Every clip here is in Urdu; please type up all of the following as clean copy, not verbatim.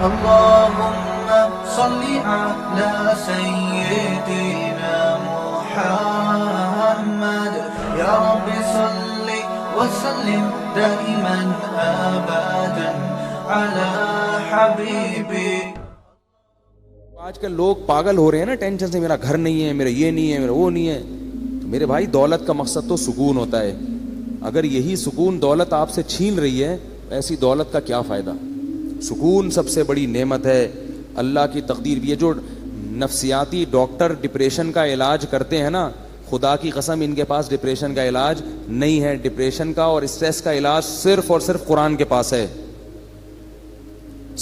اللهم صل على سيدنا محمد يا رب صل وسلم دائما ابدا على حبيبي. آج کل لوگ پاگل ہو رہے ہیں نا ٹینشن سے، میرا گھر نہیں ہے، میرا یہ نہیں ہے، میرا وہ نہیں ہے. تو میرے بھائی دولت کا مقصد تو سکون ہوتا ہے. اگر یہی سکون دولت آپ سے چھین رہی ہے ایسی دولت کا کیا فائدہ. سکون سب سے بڑی نعمت ہے، اللہ کی تقدیر. یہ جو نفسیاتی ڈاکٹر ڈپریشن کا علاج کرتے ہیں نا، خدا کی قسم ان کے پاس ڈپریشن کا علاج نہیں ہے. ڈپریشن کا اور اسٹریس کا علاج صرف اور صرف قرآن کے پاس ہے،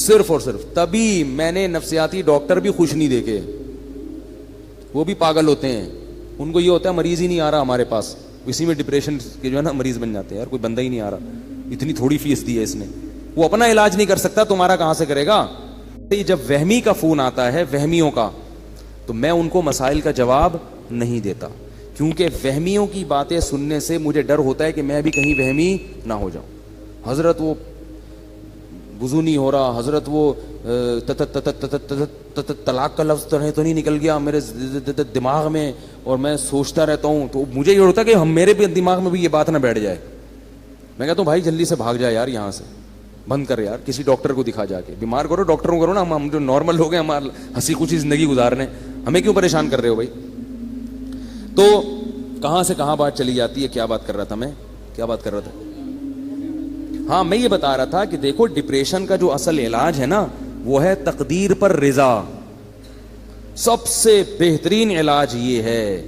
صرف اور صرف. تبھی میں نے نفسیاتی ڈاکٹر بھی خوش نہیں دیکھے، وہ بھی پاگل ہوتے ہیں. ان کو یہ ہوتا ہے مریض ہی نہیں آ رہا ہمارے پاس، اسی میں ڈپریشن کے جو ہے نا مریض بن جاتے ہیں. یار کوئی بندہ ہی نہیں آ رہا، اتنی تھوڑی فیس دی ہے اس نے، وہ اپنا علاج نہیں کر سکتا، تمہارا کہاں سے کرے گا. جب وہمی کا فون آتا ہے وہمیوں کا، تو میں ان کو مسائل کا جواب نہیں دیتا، کیونکہ وہمیوں کی باتیں سننے سے مجھے ڈر ہوتا ہے کہ میں بھی کہیں وہمی نہ ہو جاؤں. حضرت وہ وضو نہیں ہو رہا، حضرت وہ طلاق کا لفظ تو نہیں نکل گیا میرے دماغ میں، اور میں سوچتا رہتا ہوں. تو مجھے یہ ہوتا ہے کہ میرے بھی دماغ میں بھی یہ بات نہ بیٹھ جائے. میں کہتا ہوں بھائی جلدی سے بھاگ جائے یار، یہاں سے بند کر یار، کسی ڈاکٹر کو دکھا جا کے. بیمار کرو ڈاکٹروں کرو نا، ہم جو نارمل لوگ ہیں ہمارا ہنسی خوشی زندگی گزارنے، ہمیں کیوں پریشان کر رہے ہو بھائی. تو کہاں سے کہاں بات چلی جاتی ہے. کیا بات کر رہا تھا میں، کیا بات کر رہا تھا. ہاں میں یہ بتا رہا تھا کہ دیکھو ڈپریشن کا جو اصل علاج ہے نا وہ ہے تقدیر پر رضا. سب سے بہترین علاج یہ ہے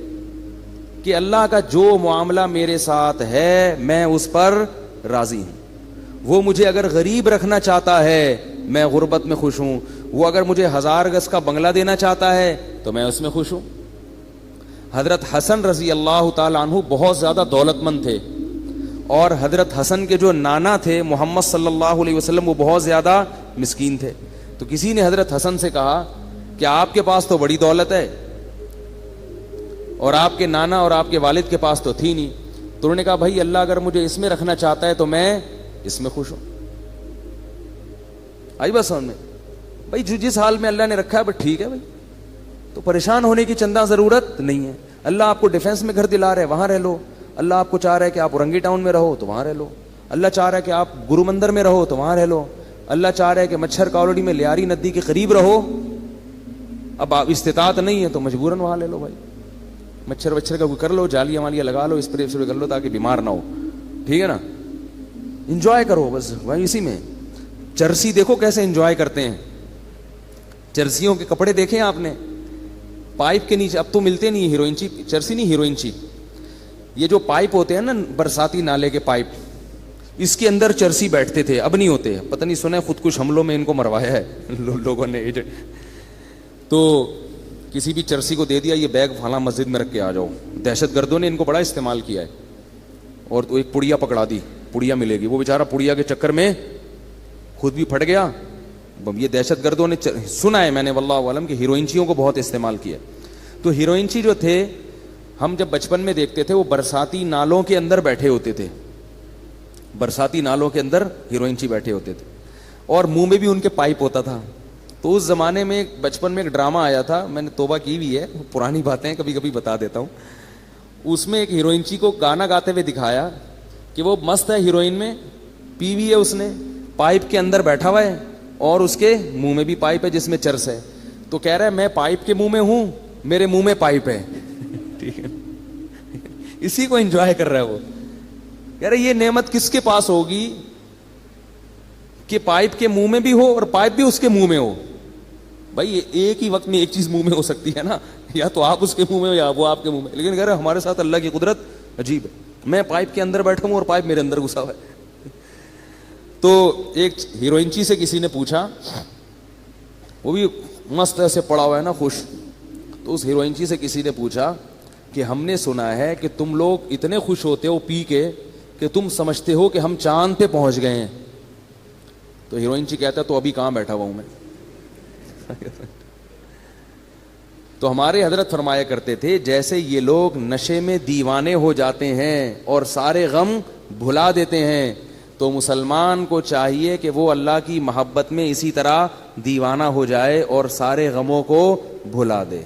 کہ اللہ کا جو معاملہ میرے ساتھ ہے میں اس پر راضی ہوں. وہ مجھے اگر غریب رکھنا چاہتا ہے میں غربت میں خوش ہوں، وہ اگر مجھے 1000 گز کا بنگلہ دینا چاہتا ہے تو میں اس میں خوش ہوں. حضرت حسن رضی اللہ تعالی عنہ بہت زیادہ دولت مند تھے، اور حضرت حسن کے جو نانا تھے محمد صلی اللہ علیہ وسلم وہ بہت زیادہ مسکین تھے. تو کسی نے حضرت حسن سے کہا کہ آپ کے پاس تو بڑی دولت ہے اور آپ کے نانا اور آپ کے والد کے پاس تو تھی نہیں. تو انہوں نے کہا بھائی اللہ اگر مجھے اس میں رکھنا چاہتا ہے تو میں اس میں خوش ہوں. آئی بس سمجھ میں بھائی، جس حال میں اللہ نے رکھا ہے بس ٹھیک ہے بھائی، تو پریشان ہونے کی چندہ ضرورت نہیں ہے. اللہ آپ کو ڈیفینس میں گھر دلا رہا ہے وہاں رہ لو. اللہ آپ کو چاہ رہا ہے کہ آپ اورنگی ٹاؤن میں رہو تو وہاں رہ لو. اللہ چاہ رہا ہے کہ آپ گرو مندر میں رہو تو وہاں رہ لو. اللہ چاہ رہا ہے کہ مچھر کالونی میں لیاری ندی کے قریب رہو. اب آپ استطاعت نہیں ہے تو مجبوراً وہاں لے لو بھائی. مچھر وچھر کا کوئی کر لو، جالیاں والیاں لگا لو، اسپرے کر لو تاکہ بیمار نہ ہو. ٹھیک ہے نا، انجوائے کرو بس بھائی اسی میں. چرسی دیکھو کیسے انجوائے کرتے ہیں. چرسیوں کے کپڑے دیکھیں آپ نے، پائپ کے نیچے اب تو ملتے نہیں، ہیروئن چی چرسی نہیں ہیروئن چی، یہ جو پائپ ہوتے ہیں نا برساتی نالے کے پائپ، اس کے اندر چرسی بیٹھتے تھے، اب نہیں ہوتے. پتہ نہیں سنا ہے خود کش حملوں میں ان کو مروایا ہے لوگوں نے. تو کسی بھی چرسی کو دے دیا یہ بیگ فلاں مسجد میں رکھ کے آ جاؤ. دہشت گردوں نے ان کو بڑا استعمال کیا ہے. اور تو ایک پڑیا پکڑا دی، پڑیا ملے گی، وہ بیچارہ پڑیا کے چکر میں خود بھی پھٹ گیا. یہ دہشت گردوں نے سنا ہے میں نے واللہ عالم کہ ہیروئنچیوں کو بہت استعمال کیا. تو ہیروئنچی جو تھے ہم جب بچپن میں دیکھتے تھے وہ برساتی نالوں کے اندر بیٹھے ہوتے تھے، برساتی نالوں کے اندر ہیروئنچی بیٹھے ہوتے تھے، اور منہ میں بھی ان کے پائپ ہوتا تھا. تو اس زمانے میں بچپن میں ایک ڈرامہ آیا تھا، میں نے توبہ کی بھی ہے، پرانی باتیں کبھی کبھی بتا دیتا ہوں. اس میں ایک ہیروئنچی کو گانا گاتے ہوئے دکھایا کہ وہ مست ہے، ہیروئن میں پی ہوئی ہے، اس نے پائپ کے اندر بیٹھا ہوا ہے اور اس کے منہ میں بھی پائپ ہے جس میں چرس ہے. تو کہہ رہا ہے میں پائپ کے منہ میں ہوں، میرے منہ میں پائپ ہے. ٹھیک ہے، اسی کو انجوائے کر رہا ہے وہ. کہہ رہے یہ نعمت کس کے پاس ہوگی کہ پائپ کے منہ میں بھی ہو اور پائپ بھی اس کے منہ میں ہو. بھائی ایک ہی وقت میں ایک چیز منہ میں ہو سکتی ہے نا، یا تو آپ اس کے منہ میں ہو یا وہ آپ کے منہ میں. لیکن کہہ رہے ہمارے ساتھ اللہ کی قدرت عجیب ہے، میں پائپ کے اندر بیٹھا ہوں اور پائپ میرے اندر گھسا ہوا ہے. تو ایک ہیروئنچی سے کسی نے پوچھا، وہ بھی مست ایسے پڑا ہوا ہے نا خوش. تو اس ہیروئنچی سے کسی نے پوچھا کہ ہم نے سنا ہے کہ تم لوگ اتنے خوش ہوتے ہو پی کے کہ تم سمجھتے ہو کہ ہم چاند پہ پہنچ گئے ہیں. تو ہیروئنچی کہتا ہے تو ابھی کہاں بیٹھا ہوا ہوں میں. تو ہمارے حضرت فرمایا کرتے تھے جیسے یہ لوگ نشے میں دیوانے ہو جاتے ہیں اور سارے غم بھلا دیتے ہیں، تو مسلمان کو چاہیے کہ وہ اللہ کی محبت میں اسی طرح دیوانہ ہو جائے اور سارے غموں کو بھلا دے.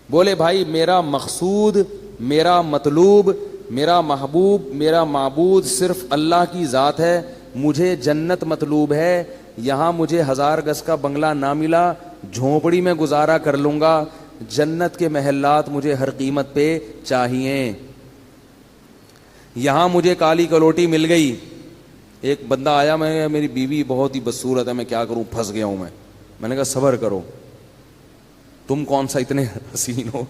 بولے بھائی میرا مقصود، میرا مطلوب، میرا محبوب، میرا معبود صرف اللہ کی ذات ہے، مجھے جنت مطلوب ہے، یہاں مجھے 1000 گز کا بنگلہ نہ ملا، جھونپڑی میں گزارا کر لوں گا، جنت کے محلات مجھے ہر قیمت پہ چاہیے. یہاں مجھے کالی کلوٹی مل گئی. ایک بندہ آیا، میں میری بیوی بہت ہی بدصورت ہے، میں کیا کروں، پھنس گیا ہوں میں نے کہا صبر کرو، تم کون سا اتنے حسین ہو.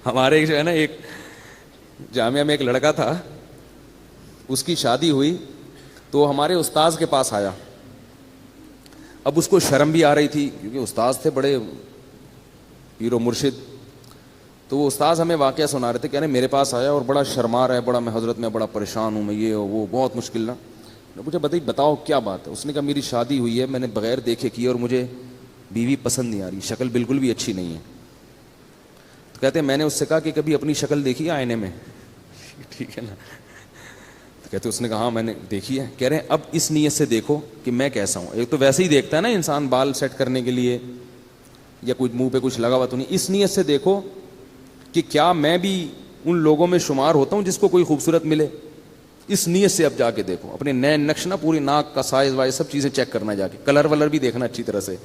ہمارے جو ہے نا ایک جامعہ میں ایک لڑکا تھا، اس کی شادی ہوئی تو ہمارے استاذ کے پاس آیا. اب اس کو شرم بھی آ رہی تھی کیونکہ استاذ تھے بڑے پیر و مرشد. تو وہ استاذ ہمیں واقعہ سنا رہے تھے، کہہ رہے میرے پاس آیا اور بڑا شرما رہا ہے، بڑا میں حضرت میں بڑا پریشان ہوں، میں یہ وہ بہت مشکل نا. مجھے بتاؤ کیا بات ہے. اس نے کہا میری شادی ہوئی ہے، میں نے بغیر دیکھے کی اور مجھے بیوی پسند نہیں آ رہی، شکل بالکل بھی اچھی نہیں ہے. تو کہتے ہیں میں نے اس سے کہا کہ کبھی اپنی شکل دیکھی ہے آئینے میں؟ ٹھیک ہے نا. تو کہتے اس نے کہا ہاں میں نے دیکھی ہے. کہہ رہے ہیں اب اس نیت سے دیکھو کہ میں کیسا ہوں. ایک تو ویسے ہی دیکھتا ہے نا انسان بال سیٹ کرنے کے لیے یا کچھ منہ پہ کچھ لگا ہوا تو نہیں. اس نیت سے دیکھو کہ کیا میں بھی ان لوگوں میں شمار ہوتا ہوں جس کو کوئی خوبصورت ملے. اس نیت سے اب جا کے دیکھو، اپنے نئے نقش نا، پوری ناک کا سائز وائز سب چیزیں چیک کرنا، جا کے کلر ولر بھی دیکھنا اچھی طرح سے.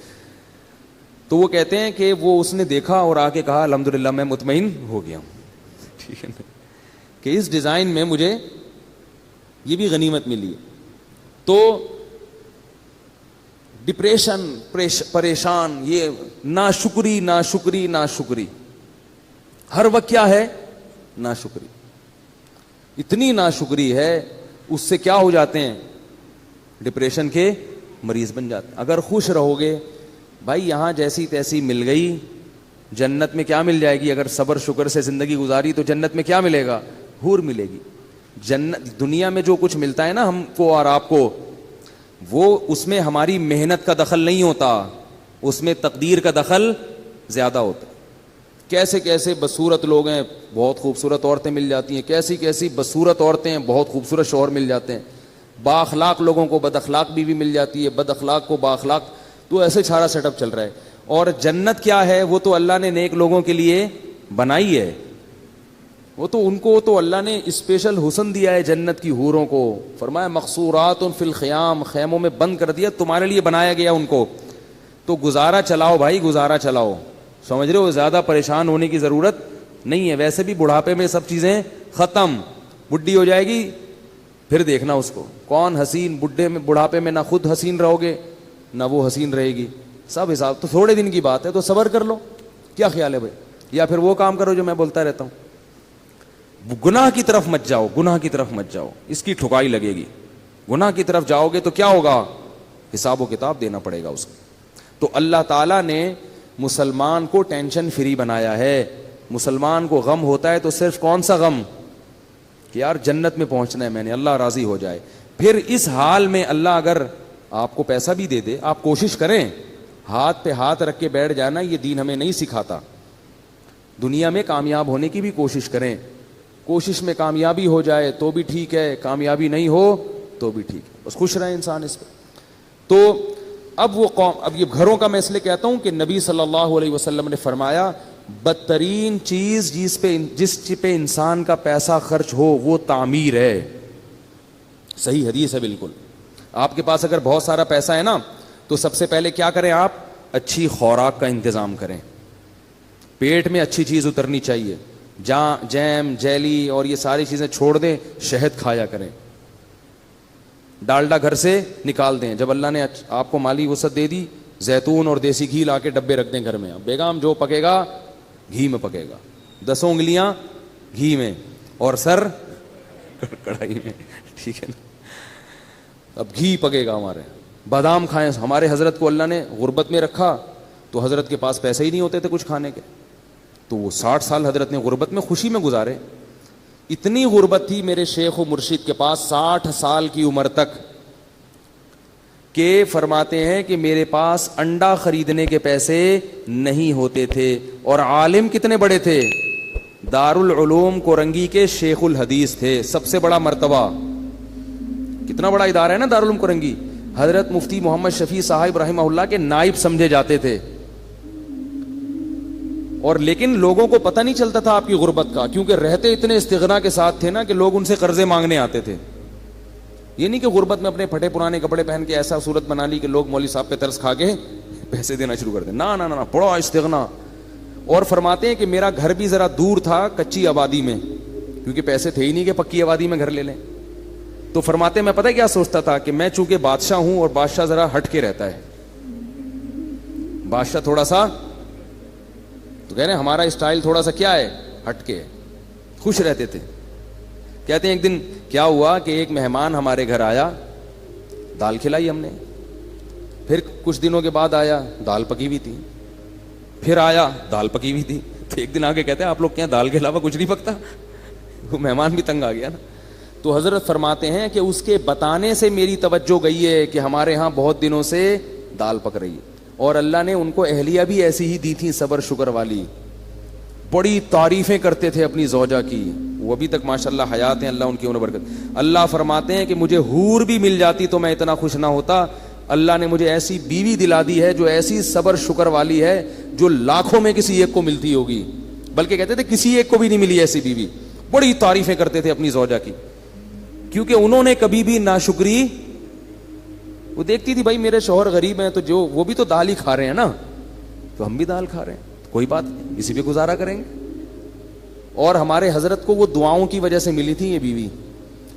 تو وہ کہتے ہیں کہ وہ اس نے دیکھا اور آ کے کہا الحمدللہ میں مطمئن ہو گیا ہوں. ٹھیک ہے نا، کہ اس ڈیزائن میں مجھے یہ بھی غنیمت ملی. تو ڈپریشن، پریشان، یہ ناشکری ناشکری ناشکری، ہر وقت کیا ہے؟ ناشکری. اتنی ناشکری ہے اس سے کیا ہو جاتے ہیں؟ ڈپریشن کے مریض بن جاتے ہیں. اگر خوش رہو گے بھائی، یہاں جیسی تیسی مل گئی، جنت میں کیا مل جائے گی؟ اگر صبر شکر سے زندگی گزاری تو جنت میں کیا ملے گا؟ حور ملے گی. جنت دنیا میں جو کچھ ملتا ہے نا ہم کو اور آپ کو، وہ اس میں ہماری محنت کا دخل نہیں ہوتا، اس میں تقدیر کا دخل زیادہ ہوتا ہے. کیسے کیسے بدصورت لوگ ہیں، بہت خوبصورت عورتیں مل جاتی ہیں، کیسی کیسی بدصورت عورتیں ہیں، بہت خوبصورت شوہر مل جاتے ہیں. با اخلاق لوگوں کو بد اخلاق بیوی مل جاتی ہے، بد اخلاق کو با اخلاق. تو ایسے سارا سیٹ اپ چل رہا ہے. اور جنت کیا ہے؟ وہ تو اللہ نے نیک لوگوں کے لیے بنائی ہے. وہ تو ان کو تو اللہ نے اسپیشل حسن دیا ہے جنت کی حوروں کو. فرمایا مقصورات فی الخیام، خیموں میں بند کر دیا، تمہارے لیے بنایا گیا ان کو. تو گزارا چلاؤ بھائی، گزارا چلاؤ. سمجھ رہے ہو؟ زیادہ پریشان ہونے کی ضرورت نہیں ہے. ویسے بھی بڑھاپے میں سب چیزیں ختم. بڈھی ہو جائے گی پھر دیکھنا اس کو کون حسین. بڑھاپے میں نہ خود حسین رہو گے نہ وہ حسین رہے گی، سب حساب. تو تھوڑے دن کی بات ہے، تو صبر کر لو. کیا خیال ہے بھائی؟ یا پھر وہ کام کرو جو میں بولتا رہتا ہوں، گناہ کی طرف مت جاؤ، گناہ کی طرف مت جاؤ، اس کی ٹھکائی لگے گی. گناہ کی طرف جاؤ گے تو کیا ہوگا؟ حساب و کتاب دینا پڑے گا اس کو. تو اللہ تعالیٰ نے مسلمان کو ٹینشن فری بنایا ہے. مسلمان کو غم ہوتا ہے تو صرف کون سا غم؟ کہ یار جنت میں پہنچنا ہے میں نے، اللہ راضی ہو جائے. پھر اس حال میں اللہ اگر آپ کو پیسہ بھی دے دے، آپ کوشش کریں، ہاتھ پہ ہاتھ رکھ کے بیٹھ جانا یہ دین ہمیں نہیں سکھاتا. دنیا میں کامیاب ہونے کی بھی کوشش کریں. کوشش میں کامیابی ہو جائے تو بھی ٹھیک ہے، کامیابی نہیں ہو تو بھی ٹھیک ہے، بس خوش رہے انسان اس پہ. تو اب وہ قوم، اب یہ گھروں کا میں اس لیے کہتا ہوں کہ نبی صلی اللہ علیہ وسلم نے فرمایا بدترین چیز جس پہ انسان کا پیسہ خرچ ہو وہ تعمیر ہے. صحیح حدیث ہے بالکل. آپ کے پاس اگر بہت سارا پیسہ ہے نا تو سب سے پہلے کیا کریں آپ؟ اچھی خوراک کا انتظام کریں. پیٹ میں اچھی چیز اترنی چاہیے. جیم، جیلی اور یہ ساری چیزیں چھوڑ دیں، شہد کھایا کریں. ڈالڈا گھر سے نکال دیں. جب اللہ نے آپ کو مالی وسعت دے دی، زیتون اور دیسی گھی لا کے ڈبے رکھ دیں گھر میں. بیگم جو پکے گا گھی میں پکے گا، 10 انگلیاں گھی میں اور سر کڑھائی میں. ٹھیک ہے نا؟ اب گھی پکے گا ہمارے. بادام کھائیں. ہمارے حضرت کو اللہ نے غربت میں رکھا تو حضرت کے پاس پیسے ہی نہیں ہوتے تھے کچھ کھانے کے. تو وہ 60 سال حضرت نے غربت میں خوشی میں گزارے. اتنی غربت تھی میرے شیخ و مرشد کے پاس 60 سال کی عمر تک کہ فرماتے ہیں کہ میرے پاس انڈا خریدنے کے پیسے نہیں ہوتے تھے. اور عالم کتنے بڑے تھے؟ دارالعلوم کورنگی کے شیخ الحدیث تھے، سب سے بڑا مرتبہ. کتنا بڑا ادارہ ہے نا دارالعلوم کرنگی. حضرت مفتی محمد شفیع صاحب رحمہ اللہ کے نائب سمجھے جاتے تھے, اور لیکن لوگوں کو پتہ نہیں چلتا تھا آپ کی غربت کا, کیونکہ رہتے اتنے استغنا کے ساتھ تھے نا کہ لوگ ان سے قرضے مانگنے آتے تھے. یہ نہیں کہ غربت میں اپنے پھٹے پرانے کپڑے پہن کے ایسا صورت بنا لی کہ لوگ مولوی صاحب پہ ترس کھا کے پیسے دینا شروع کر دیں. نہ نہ نہ, بڑا استغنا. اور فرماتے ہیں کہ میرا گھر بھی ذرا دور تھا کچی آبادی میں, کیونکہ پیسے تھے ہی نہیں کہ پکی آبادی میں گھر لے لیں. تو فرماتے ہیں میں پتہ کیا سوچتا تھا کہ میں چونکہ بادشاہ ہوں, اور بادشاہ ذرا ہٹ کے رہتا ہے, بادشاہ تھوڑا سا, تو کہہ رہے ہیں ہمارا اسٹائل تھوڑا سا کیا ہے, ہٹ کے, خوش رہتے تھے. کہتے ہیں ایک دن کیا ہوا کہ ایک مہمان ہمارے گھر آیا, دال کھلائی ہم نے, پھر کچھ دنوں کے بعد آیا, دال پکی ہوئی تھی, پھر آیا, دال پکی ہوئی تھی. تو ایک دن آگے کہتے ہیں آپ لوگ کیا دال کے علاوہ کچھ نہیں پکتا؟ وہ مہمان بھی تنگ آ گیا نا. تو حضرت فرماتے ہیں کہ اس کے بتانے سے میری توجہ گئی ہے کہ ہمارے ہاں بہت دنوں سے دال پک رہی ہے, اور اللہ نے ان کو اہلیہ بھی ایسی ہی دی تھی صبر شکر والی, بڑی تعریفیں کرتے تھے اپنی زوجہ کی, وہ ابھی تک ماشاءاللہ حیات ہیں, اللہ ان کی عمر برکت. اللہ فرماتے ہیں کہ مجھے حور بھی مل جاتی تو میں اتنا خوش نہ ہوتا. اللہ نے مجھے ایسی بیوی دلا دی ہے جو ایسی صبر شکر والی ہے جو لاکھوں میں کسی ایک کو ملتی ہوگی, بلکہ کہتے تھے کسی ایک کو بھی نہیں ملی ایسی بیوی. بڑی تعریفیں کرتے تھے اپنی زوجہ کی, کیونکہ انہوں نے کبھی بھی ناشکری, وہ دیکھتی تھی بھائی میرے شوہر غریب ہیں تو جو وہ بھی تو دال ہی کھا رہے ہیں نا, تو ہم بھی دال کھا رہے ہیں, کوئی بات نہیں, اسی پہ گزارا کریں گے. اور ہمارے حضرت کو وہ دعاؤں کی وجہ سے ملی تھی یہ بیوی.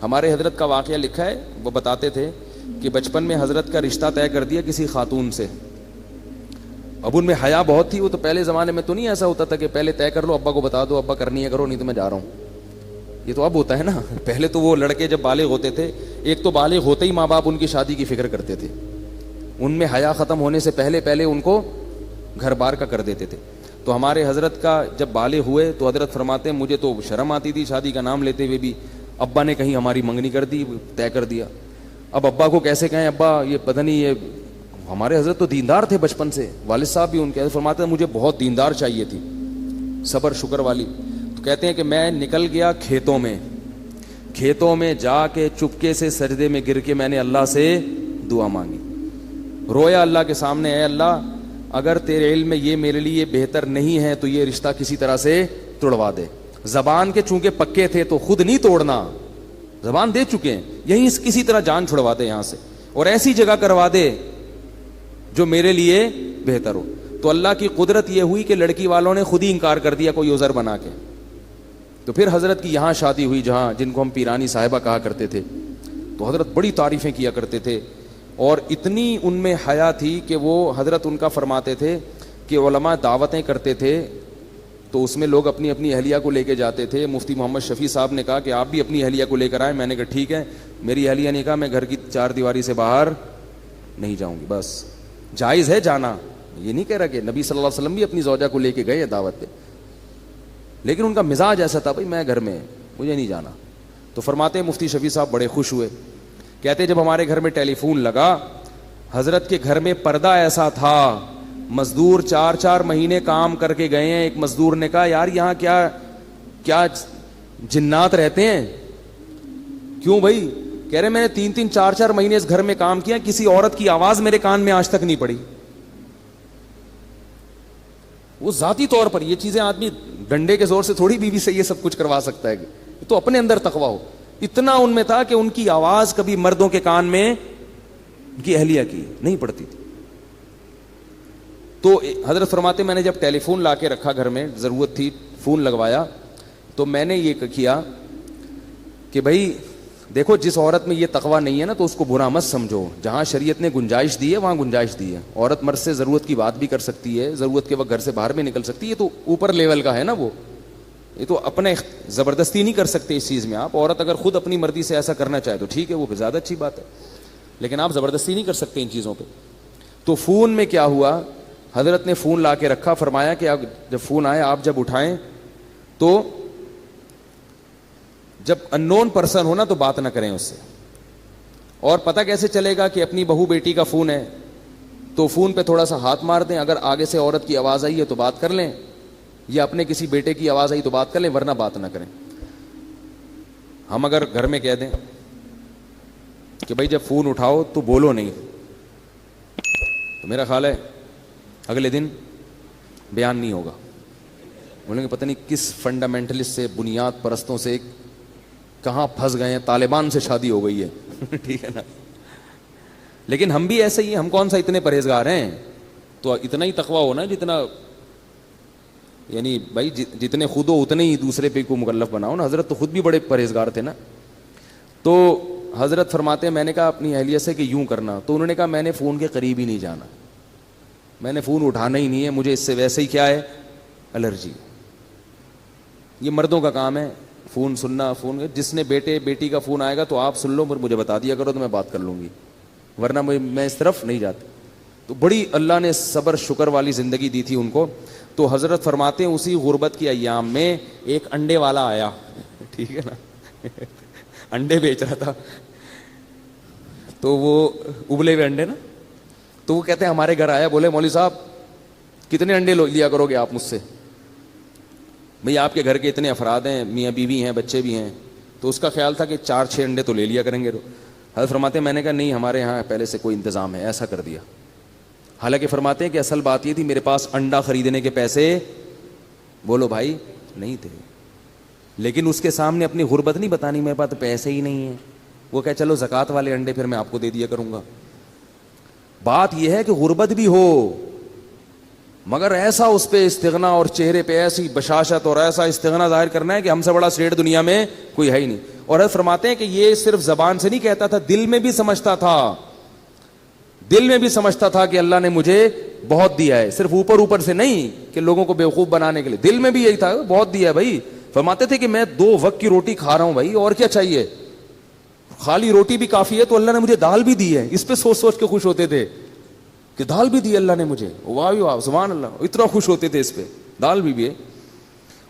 ہمارے حضرت کا واقعہ لکھا ہے, وہ بتاتے تھے کہ بچپن میں حضرت کا رشتہ طے کر دیا کسی خاتون سے. اب ان میں حیا بہت تھی, وہ تو پہلے زمانے میں تو نہیں ایسا ہوتا تھا کہ پہلے طے کر لو, ابا کو بتا دو, ابا کرنی ہے کرو نہیں تو میں جا رہا ہوں. یہ تو اب ہوتا ہے نا. پہلے تو وہ لڑکے جب بالغ ہوتے تھے, ایک تو بالغ ہوتے ہی ماں باپ ان کی شادی کی فکر کرتے تھے, ان میں حیا ختم ہونے سے پہلے ان کو گھر بار کا کر دیتے تھے. تو ہمارے حضرت کا جب بالغ ہوئے تو حضرت فرماتے ہیں مجھے تو شرم آتی تھی شادی کا نام لیتے ہوئے بھی. ابا نے کہیں ہماری منگنی کر دی, طے کر دیا. اب ابا کو کیسے کہیں ابا یہ پتہ نہیں, یہ ہمارے حضرت تو دیندار تھے بچپن سے, والد صاحب بھی ان کے فرماتے ہیں مجھے بہت دیندار چاہیے تھی, صبر شکر والی. تو کہتے ہیں کہ میں نکل گیا کھیتوں میں جا کے چپکے سے سجدے میں گر کے میں نے اللہ سے دعا مانگی, رویا اللہ کے سامنے, اے اللہ اگر تیرے علم میں یہ میرے لیے بہتر نہیں ہے تو یہ رشتہ کسی طرح سے توڑوا دے. زبان کے چونکہ پکے تھے تو خود نہیں توڑنا, زبان دے چکے ہیں, یہیں کسی طرح جان چھڑوا دے یہاں سے, اور ایسی جگہ کروا دے جو میرے لیے بہتر ہو. تو اللہ کی قدرت یہ ہوئی کہ لڑکی والوں نے خود ہی انکار کر دیا کوئی عذر بنا کے. تو پھر حضرت کی یہاں شادی ہوئی جہاں جن کو ہم پیرانی صاحبہ کہا کرتے تھے. تو حضرت بڑی تعریفیں کیا کرتے تھے, اور اتنی ان میں حیا تھی کہ وہ حضرت ان کا فرماتے تھے کہ علماء دعوتیں کرتے تھے تو اس میں لوگ اپنی اپنی اہلیہ کو لے کے جاتے تھے. مفتی محمد شفیع صاحب نے کہا کہ آپ بھی اپنی اہلیہ کو لے کر آئیں. میں نے کہا ٹھیک ہے. میری اہلیہ نے کہا میں گھر کی چار دیواری سے باہر نہیں جاؤں گی. بس جائز ہے جانا, یہ نہیں کہہ رہا کہ نبی صلی اللہ علیہ وسلم بھی اپنی زوجہ کو لے کے گئے دعوت پہ, لیکن ان کا مزاج ایسا تھا بھائی میں گھر میں, مجھے نہیں جانا. تو فرماتے ہیں مفتی شفیع صاحب بڑے خوش ہوئے, کہتے جب ہمارے گھر میں ٹیلی فون لگا, حضرت کے گھر میں پردہ ایسا تھا, مزدور 4 مہینے کام کر کے گئے ہیں. ایک مزدور نے کہا یار یہاں کیا جنات رہتے ہیں؟ کیوں بھائی؟ کہہ رہے میں نے 3 4 مہینے اس گھر میں کام کیا, کسی عورت کی آواز میرے کان میں آج تک نہیں پڑی. وہ ذاتی طور پر یہ چیزیں آدمی ڈنڈے کے زور سے تھوڑی بیوی سے یہ سب کچھ کروا سکتا ہے, تو اپنے اندر تقویٰ ہو. اتنا ان میں تھا کہ ان کی آواز کبھی مردوں کے کان میں ان کی اہلیہ کی نہیں پڑتی تھی. تو حضرت فرماتے میں نے جب ٹیلی فون لا کے رکھا گھر میں, ضرورت تھی فون لگوایا, تو میں نے یہ کیا کہ بھائی دیکھو جس عورت میں یہ تقویٰ نہیں ہے نا تو اس کو برا مت سمجھو. جہاں شریعت نے گنجائش دی ہے وہاں گنجائش دی ہے. عورت مرد سے ضرورت کی بات بھی کر سکتی ہے, ضرورت کے وقت گھر سے باہر بھی نکل سکتی ہے, یہ تو اوپر لیول کا ہے نا. وہ یہ تو اپنے زبردستی نہیں کر سکتے اس چیز میں. آپ عورت اگر خود اپنی مرضی سے ایسا کرنا چاہے تو ٹھیک ہے, وہ زیادہ اچھی بات ہے, لیکن آپ زبردستی نہیں کر سکتے ان چیزوں پہ. تو فون میں کیا ہوا, حضرت نے فون لا کے رکھا, فرمایا کہ جب فون آئے آپ جب اٹھائیں تو جب ان نون پرسن ہونا تو بات نہ کریں اس سے. اور پتہ کیسے چلے گا کہ اپنی بہو بیٹی کا فون ہے تو فون پہ تھوڑا سا ہاتھ مار دیں, اگر آگے سے عورت کی آواز آئی ہے تو بات کر لیں, یا اپنے کسی بیٹے کی آواز آئی تو بات کر لیں, ورنہ بات نہ کریں. ہم اگر گھر میں کہہ دیں کہ بھائی جب فون اٹھاؤ تو بولو نہیں. تو میرا خیال ہے اگلے دن بیان نہیں ہوگا. بولیں گے پتہ نہیں کس فنڈامنٹلسٹ سے, بنیاد پرستوں سے کہاں پھنس گئے ہیں, طالبان سے شادی ہو گئی ہے. ٹھیک ہے نا. لیکن ہم بھی ایسے ہی ہیں, ہم کون سا اتنے پرہیزگار ہیں. تو اتنا ہی تقویٰ ہونا جتنا, یعنی بھائی جتنے خود ہو اتنے ہی دوسرے پہ کو مکلف بناؤ نا. حضرت تو خود بھی بڑے پرہیزگار تھے نا. تو حضرت فرماتے ہیں میں نے کہا اپنی اہلیہ سے کہ یوں کرنا, تو انہوں نے کہا میں نے فون کے قریب ہی نہیں جانا, میں نے فون اٹھانا ہی نہیں ہے, مجھے اس سے ویسے ہی کیا ہے, الرجی. یہ مردوں کا کام ہے فون سننا. فون جس نے بیٹے بیٹی کا فون آئے گا تو آپ سن لو, پر مجھے بتا دیا کرو تو میں بات کر لوں گی, ورنہ میں اس طرف نہیں جاتی. تو بڑی اللہ نے صبر شکر والی زندگی دی تھی ان کو. تو حضرت فرماتے ہیں اسی غربت کی ایام میں ایک انڈے والا آیا, ٹھیک ہے نا, انڈے بیچ رہا تھا. تو وہ ابلے ہوئے انڈے نا, تو وہ کہتے ہیں ہمارے گھر آیا, بولے مولوی صاحب کتنے انڈے لیا کرو گے آپ مجھ سے, بھئی آپ کے گھر کے اتنے افراد ہیں, میاں بیوی ہیں, بچے بھی ہیں. تو اس کا خیال تھا کہ 4-6 انڈے تو لے لیا کریں گے. حضرت فرماتے ہیں میں نے کہا نہیں, ہمارے یہاں پہلے سے کوئی انتظام ہے, ایسا کر دیا. حالانکہ فرماتے ہیں کہ اصل بات یہ تھی میرے پاس انڈا خریدنے کے پیسے, بولو بھائی, نہیں تھے. لیکن اس کے سامنے اپنی غربت نہیں بتانی, میرے پاس تو پیسے ہی نہیں ہیں. وہ کہے چلو زکوٰۃ والے انڈے پھر میں آپ کو دے دیا کروں گا. بات یہ ہے کہ غربت بھی ہو مگر ایسا اس پہ استغنا, اور چہرے پہ ایسی بشاشت اور ایسا استغنا ظاہر کرنا ہے کہ ہم سے بڑا سیٹ دنیا میں کوئی ہے ہی نہیں. اور حضرت فرماتے ہیں کہ یہ صرف زبان سے نہیں کہتا تھا, دل میں بھی سمجھتا تھا, دل میں بھی سمجھتا تھا کہ اللہ نے مجھے بہت دیا ہے. صرف اوپر اوپر سے نہیں کہ لوگوں کو بیوقوف بنانے کے لیے, دل میں بھی یہی تھا, بہت دیا ہے بھائی. فرماتے تھے کہ میں 2 وقت کی روٹی کھا رہا ہوں بھائی, اور کیا چاہیے, خالی روٹی بھی کافی ہے, تو اللہ نے مجھے دال بھی دی ہے. اس پہ سوچ سوچ کے خوش ہوتے تھے کہ دال بھی دی اللہ نے مجھے, واہ واہ سبحان اللہ, اتنا خوش ہوتے تھے اس پہ, دال بھی ہے.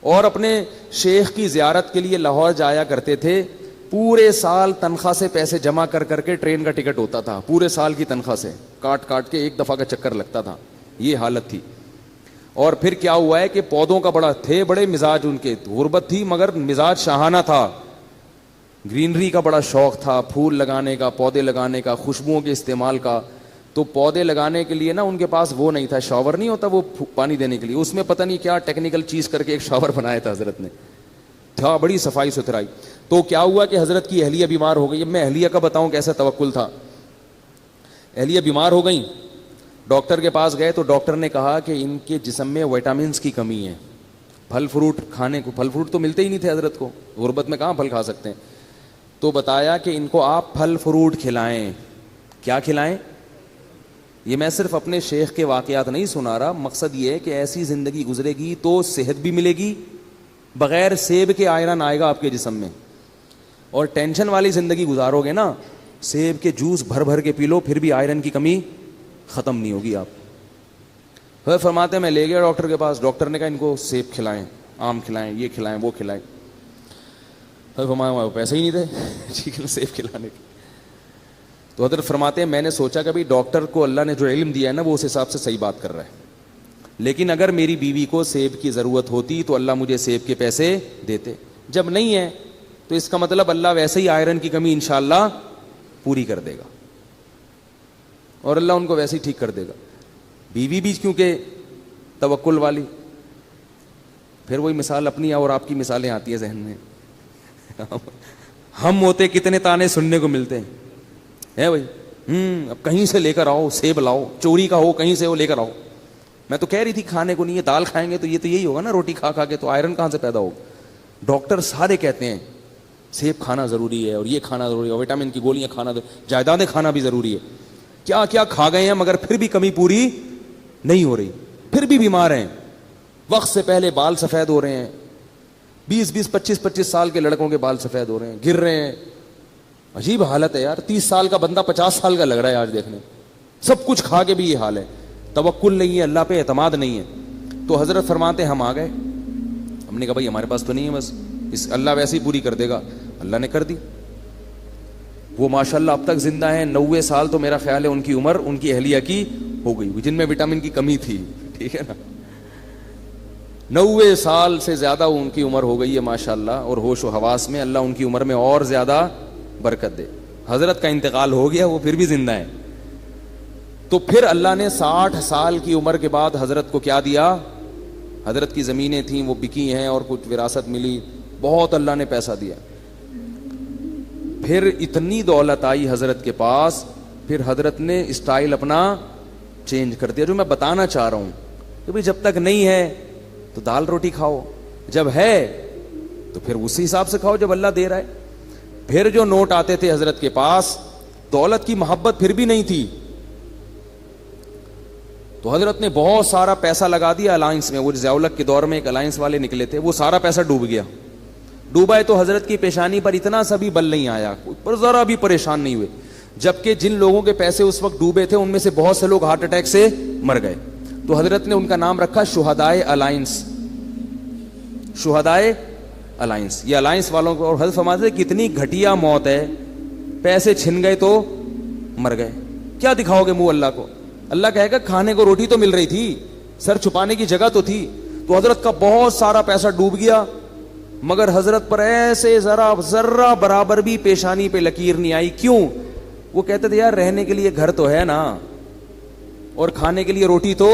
اور اپنے شیخ کی زیارت کے لیے لاہور جایا کرتے تھے. پورے سال تنخواہ سے پیسے جمع کر کر کے ٹرین کا ٹکٹ ہوتا تھا, پورے سال کی تنخواہ سے کاٹ کاٹ کے ایک دفعہ کا چکر لگتا تھا. یہ حالت تھی. اور پھر کیا ہوا ہے کہ پودوں کا بڑے مزاج ان کے, غربت تھی مگر مزاج شاہانہ تھا. گرینری کا بڑا شوق تھا, پھول لگانے کا, پودے لگانے کا, خوشبوؤں کے استعمال کا. تو پودے لگانے کے لیے نا ان کے پاس وہ نہیں تھا, شاور نہیں ہوتا وہ پانی دینے کے لیے, اس میں پتہ نہیں کیا ٹیکنیکل چیز کر کے ایک شاور بنایا تھا حضرت نے, تھا بڑی صفائی ستھرائی. تو کیا ہوا کہ حضرت کی اہلیہ بیمار ہو گئی. اب میں اہلیہ کا بتاؤں کیسا توکل تھا. اہلیہ بیمار ہو گئیں, ڈاکٹر کے پاس گئے تو ڈاکٹر نے کہا کہ ان کے جسم میں وٹامنس کی کمی ہے. پھل فروٹ کھانے کو, پھل فروٹ تو ملتے ہی نہیں تھے حضرت کو, غربت میں کہاں پھل کھا سکتے ہیں. تو بتایا کہ ان کو آپ پھل فروٹ کھلائیں. کیا کھلائیں؟ یہ میں صرف اپنے شیخ کے واقعات نہیں سنا رہا, مقصد یہ ہے کہ ایسی زندگی گزرے گی تو صحت بھی ملے گی, بغیر سیب کے آئرن آئے گا آپ کے جسم میں. اور ٹینشن والی زندگی گزارو گے نا, سیب کے جوس بھر بھر کے پی لو پھر بھی آئرن کی کمی ختم نہیں ہوگی آپ. وہ فرماتے ہیں میں لے گیا ڈاکٹر کے پاس, ڈاکٹر نے کہا ان کو سیب کھلائیں, آم کھلائیں, یہ کھلائیں, وہ کھلائیں. فرمایا پیسے ہی نہیں تھے ٹھیک ہے سیب کھلانے کے. تو حضرت فرماتے ہیں میں نے سوچا کہ بھائی ڈاکٹر کو اللہ نے جو علم دیا ہے نا وہ اس حساب سے صحیح بات کر رہا ہے, لیکن اگر میری بیوی کو سیب کی ضرورت ہوتی تو اللہ مجھے سیب کے پیسے دیتے. جب نہیں ہے تو اس کا مطلب اللہ ویسے ہی آئرن کی کمی انشاءاللہ پوری کر دے گا, اور اللہ ان کو ویسے ہی ٹھیک کر دے گا. بیوی بھی کیونکہ توکل والی. پھر وہی مثال اپنی اور آپ کی مثالیں آتی ہیں ذہن میں. ہم ہوتے کتنے تانے سننے کو ملتے ہیں بھائی, اب کہیں سے لے کر آؤ, سیب لاؤ, چوری کا ہو کہیں سے وہ لے کر آؤ. میں تو کہہ رہی تھی کھانے کو نہیں ہے, دال کھائیں گے تو یہ تو یہی ہوگا نا, روٹی کھا کھا کے, تو آئرن کہاں سے پیدا ہوگا. ڈاکٹر سارے کہتے ہیں سیب کھانا ضروری ہے, اور یہ کھانا ضروری ہے, اور وٹامن کی گولیاں کھانا, جائیدادیں کھانا بھی ضروری ہے. کیا کیا کھا گئے ہیں مگر پھر بھی کمی پوری نہیں ہو رہی, پھر بھی بیمار ہیں. وقت سے پہلے بال سفید ہو رہے ہیں, 20-20, 25-25 سال کے لڑکوں کے بال سفید ہو رہے ہیں, گر رہے ہیں. عجیب حالت ہے یار, 30 سال کا بندہ 50 سال کا لگ رہا ہے آج دیکھنے. سب کچھ کھا کے بھی یہ حال ہے, توکل نہیں ہے, اللہ پہ اعتماد نہیں ہے. تو حضرت فرماتے ہم آ گئے, ہم نے کہا بھائی ہمارے پاس تو نہیں ہے, بس اس اللہ ویسے ہی پوری کر دے گا. اللہ نے کر دی. وہ ماشاءاللہ اب تک زندہ ہیں, 90 سال تو میرا خیال ہے ان کی عمر ان کی اہلیہ کی ہو گئی, جن میں وٹامن کی کمی تھی, ٹھیک ہے نا. 90 سال سے زیادہ ان کی عمر ہو گئی ہے ماشاءاللہ, اور ہوش و حواس میں اللہ ان کی عمر میں اور زیادہ برکت دے. حضرت کا انتقال ہو گیا, وہ پھر بھی زندہ ہے. تو پھر اللہ نے 60 سال کی عمر کے بعد حضرت کو کیا دیا؟ حضرت کی زمینیں تھیں وہ بکی ہیں اور کچھ وراثت ملی, بہت اللہ نے پیسہ دیا. پھر اتنی دولت آئی حضرت کے پاس, پھر حضرت نے اسٹائل اپنا چینج کر دیا. جو میں بتانا چاہ رہا ہوں کہ بھئی جب تک نہیں ہے تو دال روٹی کھاؤ, جب ہے تو پھر اسی حساب سے کھاؤ جب اللہ دے رہا ہے. پھر جو نوٹ آتے تھے حضرت کے پاس, دولت کی محبت پھر بھی نہیں تھی, تو حضرت نے بہت سارا پیسہ لگا دیا الائنس میں. وہ ضیاء-ال-حق کے دور میں ایک الائنس والے نکلے تھے, وہ سارا پیسہ ڈوب گیا. ڈوبا ہے تو حضرت کی پیشانی پر اتنا سا بھی بل نہیں آیا, پر ذرا بھی پریشان نہیں ہوئے. جبکہ جن لوگوں کے پیسے اس وقت ڈوبے تھے ان میں سے بہت سے لوگ ہارٹ اٹیک سے مر گئے. تو حضرت نے ان کا نام رکھا شہدائے الائنس, شہدائے الائنس. یہ الائنس والوں کو, اور حضرت فرماتے تھے کتنی گھٹیا موت ہے, پیسے چھن گئے تو مر گئے, کیا دکھاؤ گے منہ اللہ کو؟ اللہ کہے گا کھانے کو روٹی تو مل رہی تھی, سر چھپانے کی جگہ تو تھی. تو حضرت کا بہت سارا پیسہ ڈوب گیا, مگر حضرت پر ایسے ذرہ برابر بھی پیشانی پہ لکیر نہیں آئی. کیوں؟ وہ کہتے تھے یار رہنے کے لیے گھر تو ہے نا, اور کھانے کے لیے روٹی تو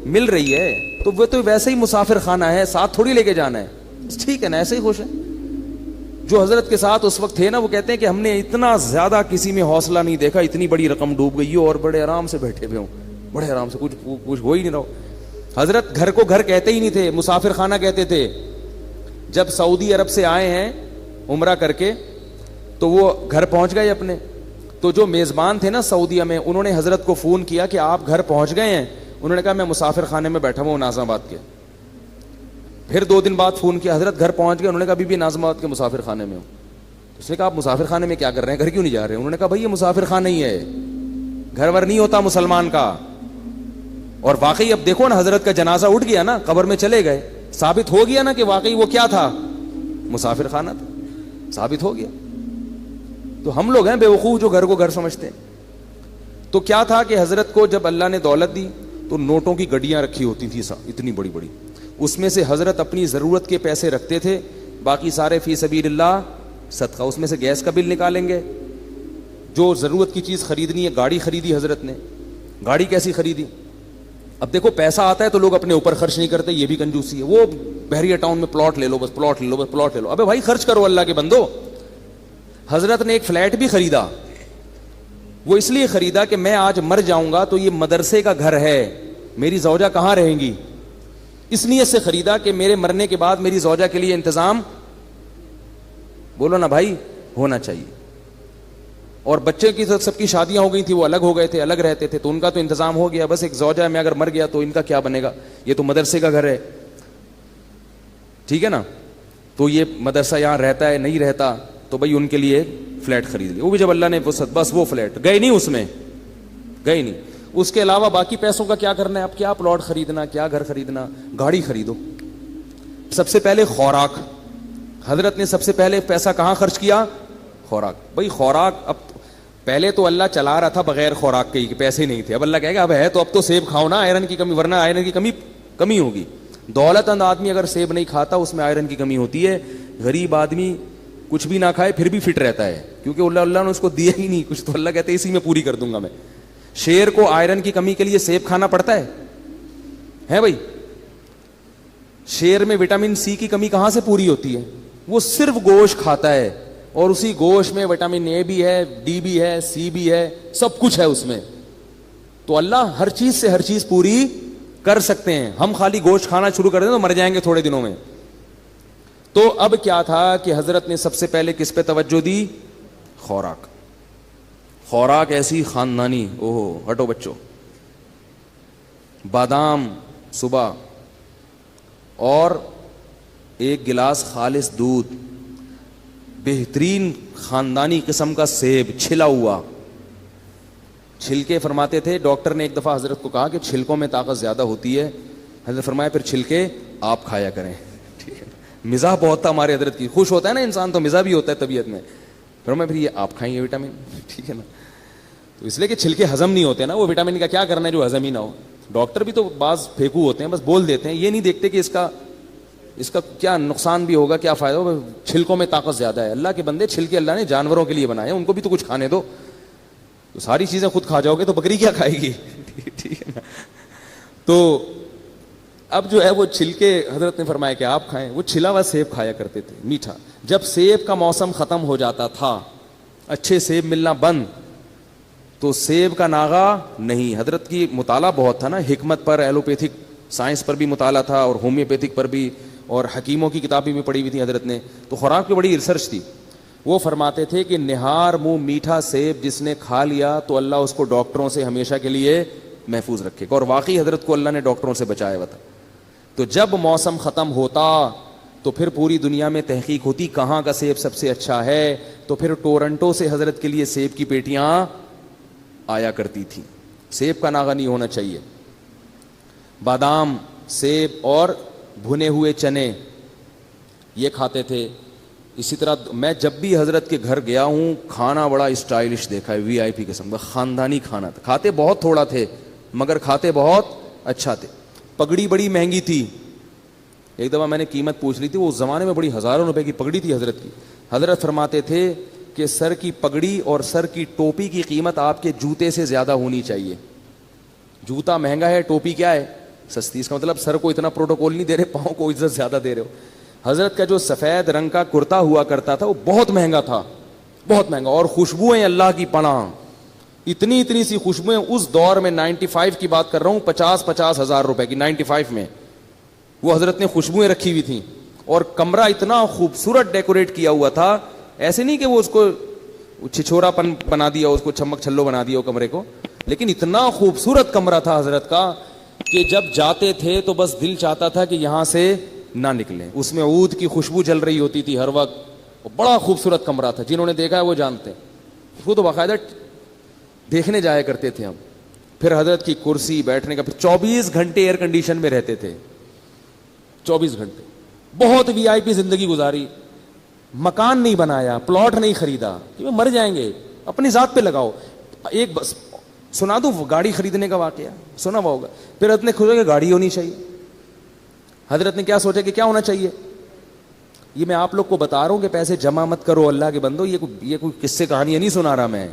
مل رہی ہے, تو وہ تو ویسے ہی مسافر خانہ ہے, ساتھ تھوڑی لے کے جانا ہے, ٹھیک ہے نا, ایسے ہی خوش ہے. جو حضرت کے ساتھ اس وقت تھے نا, وہ کہتے ہیں کہ ہم نے اتنا زیادہ کسی میں حوصلہ نہیں دیکھا, اتنی بڑی رقم ڈوب گئی ہو اور بڑے آرام سے بیٹھے ہوئے ہوں, بڑے آرام سے, کچھ ہو ہی نہیں رہا. حضرت گھر کو گھر کہتے ہی نہیں تھے, مسافر خانہ کہتے تھے. جب سعودی عرب سے آئے ہیں عمرہ کر کے, تو وہ گھر پہنچ گئے اپنے, تو جو میزبان تھے نا سعودیہ میں, انہوں نے حضرت کو فون کیا کہ آپ گھر پہنچ گئے ہیں؟ انہوں نے کہا میں مسافر خانے میں بیٹھا ہوں ناظم آباد کے. پھر 2 دن بعد فون کیا, حضرت گھر پہنچ گئے؟ انہوں نے کہا ابھی بھی ناظم آباد کے مسافر خانے میں ہوں. اس نے کہا آپ مسافر خانے میں کیا کر رہے ہیں, گھر کیوں نہیں جا رہے؟ انہوں نے کہا بھائی یہ مسافر خانہ ہی ہے, گھر ور نہیں ہوتا مسلمان کا. اور واقعی اب دیکھو نا, حضرت کا جنازہ اٹھ گیا نا, قبر میں چلے گئے, ثابت ہو گیا نا کہ واقعی وہ کیا تھا, مسافر خانہ تھا, ثابت ہو گیا. تو ہم لوگ ہیں بیوقوف جو گھر کو گھر سمجھتے ہیں. تو کیا تھا کہ حضرت کو جب اللہ نے دولت دی تو نوٹوں کی گڈیاں رکھی ہوتی تھی اتنی بڑی بڑی, اس میں سے حضرت اپنی ضرورت کے پیسے رکھتے تھے, باقی سارے فی سبیل اللہ صدقہ. اس میں سے گیس کا بل نکالیں گے, جو ضرورت کی چیز خریدنی ہے. گاڑی خریدی حضرت نے, گاڑی کیسی خریدی؟ اب دیکھو پیسہ آتا ہے تو لوگ اپنے اوپر خرچ نہیں کرتے, یہ بھی کنجوسی ہے. وہ بحریہ ٹاؤن میں پلاٹ لے لو, بس پلاٹ لے لو, بس پلاٹ لے لو. ابے بھائی خرچ کرو اللہ کے بندو. حضرت نے ایک فلیٹ بھی خریدا, وہ اس لیے خریدا کہ میں آج مر جاؤں گا تو یہ مدرسے کا گھر ہے, میری زوجہ کہاں رہیں گی, اس نیت سے خریدا کہ میرے مرنے کے بعد میری زوجہ کے لیے انتظام, بولو نا بھائی, ہونا چاہیے. اور بچے کی سب کی شادیاں ہو گئی تھی, وہ الگ ہو گئے تھے, الگ رہتے تھے, تو ان کا تو انتظام ہو گیا. بس ایک زوجہ میں اگر مر گیا تو ان کا کیا بنے گا, یہ تو مدرسے کا گھر ہے, ٹھیک ہے نا. تو یہ مدرسہ یہاں رہتا ہے نہیں رہتا, تو بھائی ان کے لیے فلیٹ خرید لیا. وہ بھی جب اللہ نے بس وہ فلیٹ گئے نہیں, اس میں گئے نہیں. اس کے علاوہ باقی پیسوں کا کیا کرنا ہے؟ اب کیا پلاٹ خریدنا, کیا گھر خریدنا, گاڑی خریدو. سب سے پہلے خوراک, حضرت نے سب سے پہلے پیسہ کہاں خرچ کیا؟ خوراک. بھائی خوراک, اب پہلے تو اللہ چلا رہا تھا بغیر خوراک کے, پیسے نہیں تھے. اب اللہ کہے گا اب ہے تو اب تو سیب کھاؤ نا, آئرن کی کمی, ورنہ آئرن کی کمی ہوگی. دولت مند آدمی اگر سیب نہیں کھاتا اس میں آئرن کی کمی ہوتی ہے. غریب آدمی کچھ بھی نہ کھائے پھر بھی فٹ رہتا ہے, کیونکہ اللہ نے اس کو دیا ہی نہیں کچھ, تو اللہ کہتے ہیں اسی میں پوری کر دوں گا میں. شیر کو آئرن کی کمی کے لیے سیب کھانا پڑتا ہے بھائی. شیر میں وٹامن سی کی کمی کہاں سے پوری ہوتی ہے؟ وہ صرف گوشت کھاتا ہے, اور اسی گوشت میں وٹامن اے بھی ہے, ڈی بھی ہے, سی بھی ہے, سب کچھ ہے اس میں. تو اللہ ہر چیز سے ہر چیز پوری کر سکتے ہیں. ہم خالی گوشت کھانا شروع کر دیں تو مر جائیں گے تھوڑے دنوں میں. تو اب کیا تھا کہ حضرت نے سب سے پہلے کس پہ توجہ دی؟ خوراک. خوراک ایسی خاندانی, اوہ ہٹو بچوں, بادام صبح, اور 1 گلاس خالص دودھ, بہترین خاندانی قسم کا سیب چھلا ہوا. چھلکے فرماتے تھے, ڈاکٹر نے ایک دفعہ حضرت کو کہا کہ چھلکوں میں طاقت زیادہ ہوتی ہے. حضرت فرمایا پھر چھلکے آپ کھایا کریں. ٹھیک ہے, مزاح بہت تھا ہمارے حضرت کی, خوش ہوتا ہے نا انسان تو مزاح بھی ہوتا ہے طبیعت میں. فرمایا پھر یہ آپ کھائیں گے وٹامن, ٹھیک ہے نا. تو اس لیے کہ چھلکے ہضم نہیں ہوتے نا, وہ وٹامن کا کیا کرنا ہے جو ہضم ہی نہ ہو. ڈاکٹر بھی تو بعض پھینکو ہوتے ہیں, بس بول دیتے ہیں, یہ نہیں دیکھتے کہ اس کا اس کا کیا نقصان بھی ہوگا, کیا فائدہ ہوگا, چھلکوں میں طاقت زیادہ ہے. اللہ کے بندے چھلکے اللہ نے جانوروں کے لیے بنائے, ان کو بھی تو کچھ کھانے دو. تو ساری چیزیں خود کھا جاؤ گے تو بکری کیا کھائے گی؟ ٹھیک ہے نا. تو اب جو ہے وہ چھلکے حضرت نے فرمایا کہ آپ کھائیں. وہ چھلا ہوا سیب کھایا کرتے تھے, میٹھا. جب سیب کا موسم ختم ہو جاتا تھا, اچھے سیب ملنا بند, تو سیب کا ناغا نہیں. حضرت کی مطالعہ بہت تھا نا, حکمت پر, ایلوپیتھک سائنس پر بھی مطالعہ تھا, اور ہومیوپیتھک پر بھی, اور حکیموں کی کتابیں بھی پڑھی ہوئی تھیں حضرت نے. تو خوراک پہ بڑی ریسرچ تھی. وہ فرماتے تھے کہ نہار منہ میٹھا سیب جس نے کھا لیا تو اللہ اس کو ڈاکٹروں سے ہمیشہ کے لیے محفوظ رکھے گا. اور واقعی حضرت کو اللہ نے ڈاکٹروں سے بچایا ہوا تھا. تو جب موسم ختم ہوتا تو پھر پوری دنیا میں تحقیق ہوتی کہاں کا سیب سب سے اچھا ہے. تو پھر ٹورنٹو سے حضرت کے لیے سیب کی پیٹیاں آیا کرتی تھیں. سیب کا ناغہ نہیں ہونا چاہیے. بادام, سیب اور بھنے ہوئے چنے یہ کھاتے تھے. اسی طرح میں جب بھی حضرت کے گھر گیا ہوں, کھانا بڑا اسٹائلش دیکھا ہے, وی آئی پی قسم کا خاندانی کھانا تھا. کھاتے بہت تھوڑا تھے مگر کھاتے بہت اچھا تھے. پگڑی بڑی مہنگی تھی. ایک دفعہ میں نے قیمت پوچھ لی تھی, وہ اس زمانے میں بڑی ہزاروں روپے کی پگڑی تھی حضرت کی. حضرت فرماتے تھے کہ سر کی پگڑی اور سر کی ٹوپی کی قیمت آپ کے جوتے سے زیادہ ہونی چاہیے. جوتا مہنگا ہے, ٹوپی کیا ہے, سستی. اس کا مطلب سر کو اتنا پروٹوکول نہیں دے رہے, پاؤں کو عزت زیادہ دے رہے ہو. حضرت کا جو سفید رنگ کا کرتا ہوا کرتا تھا وہ بہت مہنگا تھا, بہت مہنگا. اور خوشبوئیں اللہ کی پناہ, اتنی اتنی سی خوشبوئیں. اس دور میں 95 کی بات کر رہا ہوں, 50 ہزار روپے کی 95 میں وہ حضرت نے خوشبوئیں رکھی ہوئی تھیں. اور کمرہ اتنا خوبصورت ڈیکوریٹ کیا ہوا تھا, ایسے نہیں کہ وہ اس کو چھچورا پن بنا دیا, اس کو چمک چھلو بنا دیا وہ کمرے کو, لیکن اتنا خوبصورت کمرہ تھا حضرت کا کہ جب جاتے تھے تو بس دل چاہتا تھا کہ یہاں سے نہ نکلیں. اس میں عود کی خوشبو جل رہی ہوتی تھی ہر وقت. بڑا خوبصورت کمرہ تھا, جنہوں نے دیکھا ہے وہ جانتے ہیں. وہ تو باقاعدہ دیکھنے جایا کرتے تھے ہم. پھر حضرت کی کرسی, بیٹھنے کا, پھر 24 گھنٹے ایئر کنڈیشن میں رہتے تھے, 24 گھنٹے. بہت وی آئی پی زندگی گزاری. مکان نہیں بنایا, پلاٹ نہیں خریدا, کہ مر جائیں گے, اپنی ذات پہ لگاؤ. ایک بس سنا دوں گاڑی خریدنے کا واقعہ, سنا ہوا ہوگا. پھر حضرت نے سوچا کہ گاڑی ہونی چاہیے. حضرت نے کیا سوچا کہ کیا ہونا چاہیے. یہ میں آپ لوگ کو بتا رہا ہوں کہ پیسے جمع مت کرو اللہ کے بندو. یہ کوئی قصے کہانیاں نہیں سنا رہا, میں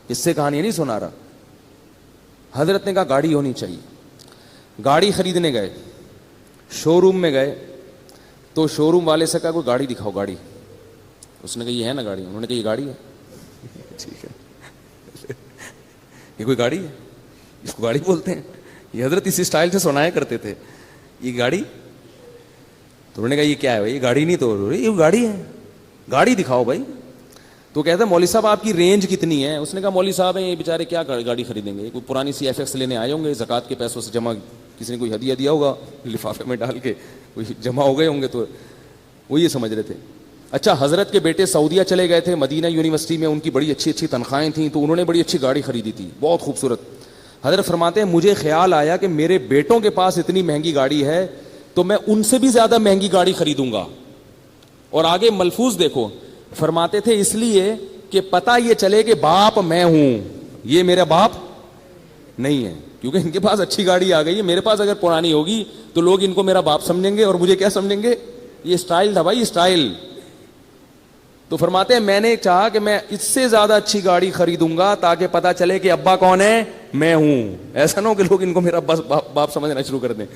قصے کہانیاں نہیں سنا رہا. حضرت نے کہا گاڑی ہونی چاہیے. گاڑی خریدنے گئے, شو روم میں گئے, تو شو روم والے سے کہا کوئی گاڑی دکھاؤ, گاڑی. اس نے کہا یہ ہے نا گاڑی. انہوں نے کہا یہ گاڑی ہے. ٹھیک ہے, یہ کوئی گاڑی ہے, اس کو گاڑی بولتے ہیں. یہ حضرت اسی اسٹائل سے سنایا کرتے تھے, یہ گاڑی. تو انہوں نے کہا یہ کیا ہے بھائی, یہ گاڑی نہیں. تو یہ گاڑی ہے, گاڑی دکھاؤ بھائی. تو کہتا ہے مولوی صاحب آپ کی رینج کتنی ہے. اس نے کہا مولوی صاحب ہیں یہ بیچارے کیا گاڑی خریدیں گے, کوئی پرانی سی ایف ایکس لینے آئے ہوں گے, زکوٰۃ کے پیسوں سے جمع, کسی نے کوئی ہدیہ دیا ہوگا لفافے میں ڈال کے, کوئی جمع ہو گئے ہوں گے, تو وہ یہ سمجھ رہے تھے. اچھا, حضرت کے بیٹے سعودیہ چلے گئے تھے, مدینہ یونیورسٹی میں ان کی بڑی اچھی اچھی تنخواہیں تھیں, تو انہوں نے بڑی اچھی گاڑی خریدی تھی, بہت خوبصورت. حضرت فرماتے ہیں مجھے خیال آیا کہ میرے بیٹوں کے پاس اتنی مہنگی گاڑی ہے تو میں ان سے بھی زیادہ مہنگی گاڑی خریدوں گا. اور آگے ملفوظ دیکھو, فرماتے تھے اس لیے کہ پتہ یہ چلے کہ باپ میں ہوں, یہ میرا باپ نہیں ہے, کیونکہ ان کے پاس اچھی گاڑی آ گئی ہے. میرے پاس اگر پرانی ہوگی تو لوگ ان کو میرا باپ سمجھیں گے, اور مجھے کیا سمجھیں گے. یہ اسٹائل تھا بھائی, اسٹائل. تو فرماتے ہیں میں نے چاہا کہ میں اس سے زیادہ اچھی گاڑی خریدوں گا تاکہ پتہ چلے کہ ابا کون ہے, میں ہوں. ایسا نہ ہو کہ لوگ ان کو میرا بس باپ سمجھنا شروع کر دیں.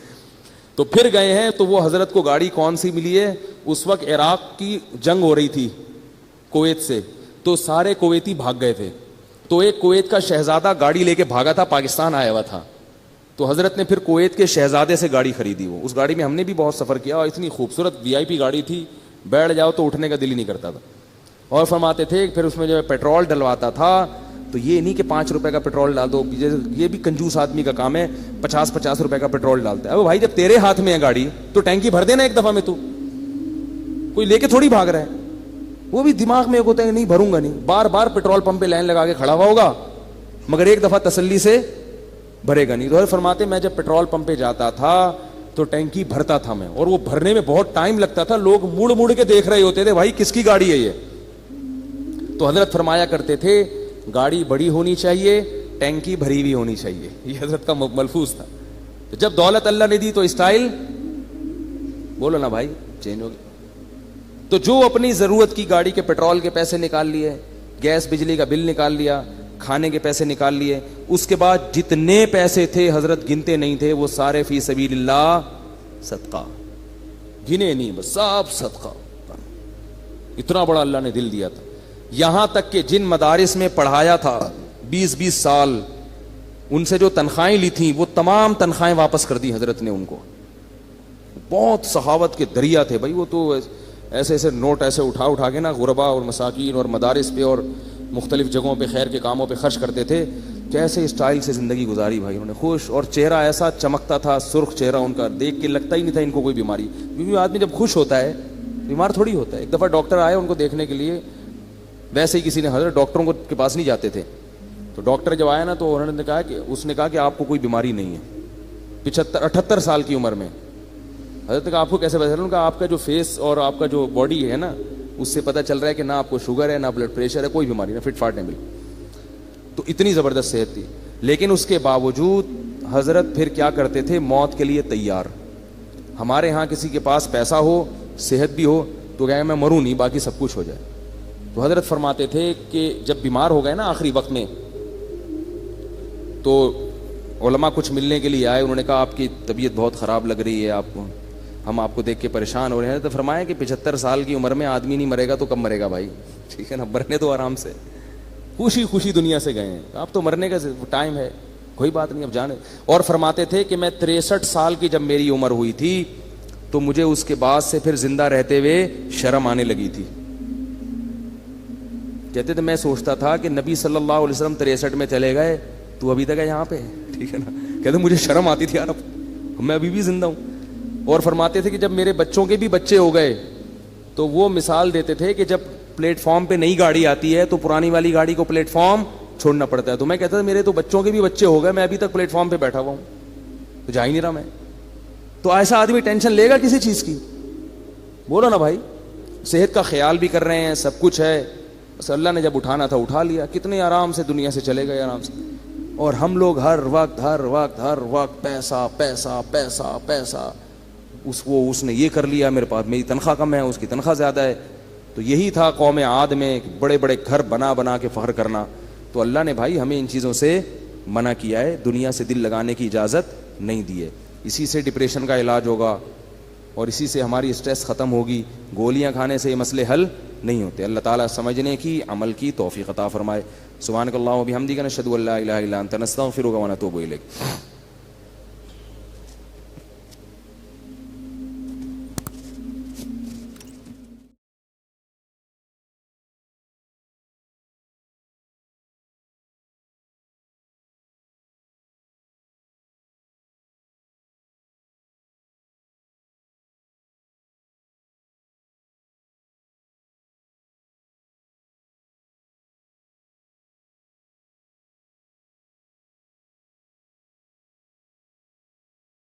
تو پھر گئے ہیں تو وہ حضرت کو گاڑی کون سی ملی ہے. اس وقت عراق کی جنگ ہو رہی تھی کویت سے, تو سارے کویتی بھاگ گئے تھے. تو ایک کویت کا شہزادہ گاڑی لے کے بھاگا تھا, پاکستان آیا ہوا تھا. تو حضرت نے پھر کویت کے شہزادے سے گاڑی خریدی. وہ اس گاڑی میں ہم نے بھی بہت سفر کیا, اور اتنی خوبصورت وی آئی پی گاڑی تھی, بیٹھ جاؤ تو اٹھنے کا دل ہی نہیں کرتا تھا. اور فرماتے تھے پھر اس میں جو پیٹرول ڈلواتا تھا تو یہ نہیں کہ 5 روپے کا پیٹرول ڈال دو, یہ بھی کنجوس آدمی کا کام ہے, 50 روپے کا پیٹرول ڈالتا ہے. اب بھائی جب تیرے ہاتھ میں ہے گاڑی تو ٹینکی بھر دینا ایک دفعہ میں, تو کوئی لے کے تھوڑی بھاگ رہا ہے. وہ بھی دماغ میں ایک ہوتا ہے نہیں بھروں گا نہیں, بار بار پیٹرول پمپ پہ لائن لگا کے کھڑا ہوا ہوگا, مگر ایک دفعہ تسلی سے بھرے گا نہیں. تو فرماتے میں جب پیٹرول پمپ پہ جاتا تھا تو ٹینکی بھرتا تھا میں, اور وہ بھرنے میں بہت ٹائم لگتا تھا. لوگ مڑ مڑ کے دیکھ رہے ہوتے تھے بھائی کس کی گاڑی ہے یہ. تو حضرت فرمایا کرتے تھے گاڑی بڑی ہونی چاہیے, ٹینکی بھری ہوئی ہونی چاہیے. یہ حضرت کا ملفوظ تھا. تو جب دولت اللہ نے دی تو اسٹائل بولو نا بھائی, چینج ہو گیا. تو جو اپنی ضرورت کی گاڑی کے پیٹرول کے پیسے نکال لیے, گیس بجلی کا بل نکال لیا, کھانے کے پیسے نکال لیے, اس کے بعد جتنے پیسے تھے حضرت گنتے نہیں تھے, وہ سارے فی سبیل اللہ صدقہ, گنے نہیں, بس سب صدقہ. اتنا بڑا اللہ نے دل دیا تھا. یہاں تک کہ جن مدارس میں پڑھایا تھا 20-20 سال, ان سے جو تنخواہیں لی تھیں وہ تمام تنخواہیں واپس کر دی حضرت نے ان کو. بہت سخاوت کے دریا تھے بھائی وہ تو, ایسے ایسے نوٹ ایسے اٹھا کے نا غربا اور مساکین اور مدارس پہ اور مختلف جگہوں پہ خیر کے کاموں پہ خرچ کرتے تھے. کیسے اسٹائل سے زندگی گزاری بھائی انہوں نے, خوش, اور چہرہ ایسا چمکتا تھا, سرخ چہرہ ان کا, دیکھ کے لگتا ہی نہیں تھا ان کو کوئی بیماری. کیونکہ آدمی جب خوش ہوتا ہے بیمار تھوڑی ہوتا ہے. ایک دفعہ ڈاکٹر آئے ان کو دیکھنے کے لیے, ویسے ہی کسی نے, حضرت ڈاکٹروں کے پاس نہیں جاتے تھے, تو ڈاکٹر جب آیا نا تو انہوں نے کہا کہ, اس نے کہا کہ آپ کو کوئی بیماری نہیں ہے. 78 سال کی عمر میں. حضرت نے کہا آپ کو کیسے پتا چلا؟ انہوں نے کہا آپ کا جو فیس اور آپ کا جو باڈی ہے نا, اس سے پتہ چل رہا ہے کہ نہ آپ کو شوگر ہے, نہ بلڈ پریشر ہے, کوئی بیماری نہیں, فٹ فاٹ نہیں ملی. تو اتنی زبردست صحت تھی. لیکن اس کے باوجود حضرت پھر کیا کرتے تھے, موت کے لیے تیار. ہمارے ہاں کسی کے پاس پیسہ ہو, صحت بھی ہو, تو کہے میں مروں نہیں, باقی سب کچھ ہو جائے. تو حضرت فرماتے تھے کہ جب بیمار ہو گئے نا آخری وقت میں, تو علماء کچھ ملنے کے لیے آئے. انہوں نے کہا آپ کی طبیعت بہت خراب لگ رہی ہے, آپ کو, ہم آپ کو دیکھ کے پریشان ہو رہے ہیں. تو فرمایا کہ 75 سال کی عمر میں آدمی نہیں مرے گا تو کب مرے گا بھائی, ٹھیک ہے نا, مرنے تو آرام سے, خوشی خوشی دنیا سے گئے ہیں, آپ تو مرنے کا ٹائم ہے, کوئی بات نہیں, اب جانے. اور فرماتے تھے کہ میں 63 سال کی جب میری عمر ہوئی تھی تو مجھے اس کے بعد سے پھر زندہ رہتے ہوئے شرم آنے لگی تھی. کہتے تھے میں سوچتا تھا کہ نبی صلی اللہ علیہ وسلم 63 میں چلے گئے, تو ابھی تک ہے یہاں پہ, ٹھیک ہے نا. کہتے مجھے شرم آتی تھی یار, اب میں ابھی بھی زندہ ہوں. اور فرماتے تھے کہ جب میرے بچوں کے بھی بچے ہو گئے تو وہ مثال دیتے تھے کہ جب پلیٹ فارم پہ نئی گاڑی آتی ہے تو پرانی والی گاڑی کو پلیٹ فارم چھوڑنا پڑتا ہے. تو میں کہتا تھا میرے تو بچوں کے بھی بچے ہو گئے, میں ابھی تک پلیٹ فارم پہ بیٹھا ہوا ہوں, تو جا ہی نہیں رہا میں. تو ایسا آدمی ٹینشن لے گا کسی چیز کی؟ بولو نا بھائی. صحت کا خیال بھی کر رہے ہیں, سب کچھ ہے, بس اللہ نے جب اٹھانا تھا اٹھا لیا. کتنے آرام سے دنیا سے چلے گئے, آرام سے. اور ہم لوگ ہر وقت پیسہ پیسہ پیسہ پیسہ, اس نے یہ کر لیا, میرے پاس میری تنخواہ کم ہے, اس کی تنخواہ زیادہ ہے. تو یہی تھا قوم عاد میں, بڑے بڑے گھر بنا کے فخر کرنا. تو اللہ نے بھائی ہمیں ان چیزوں سے منع کیا ہے, دنیا سے دل لگانے کی اجازت نہیں دی ہے. اسی سے ڈپریشن کا علاج ہوگا اور اسی سے ہماری اسٹریس ختم ہوگی. گولیاں کھانے سے یہ مسئلے حل نہیں ہوتے. اللہ تعالیٰ سمجھنے کی, عمل کی توفیق عطا فرمائے. سبحانک اللہم و بحمدک, نشہد ان لا الہ الا انت, نستغفرک و نتوب الیک.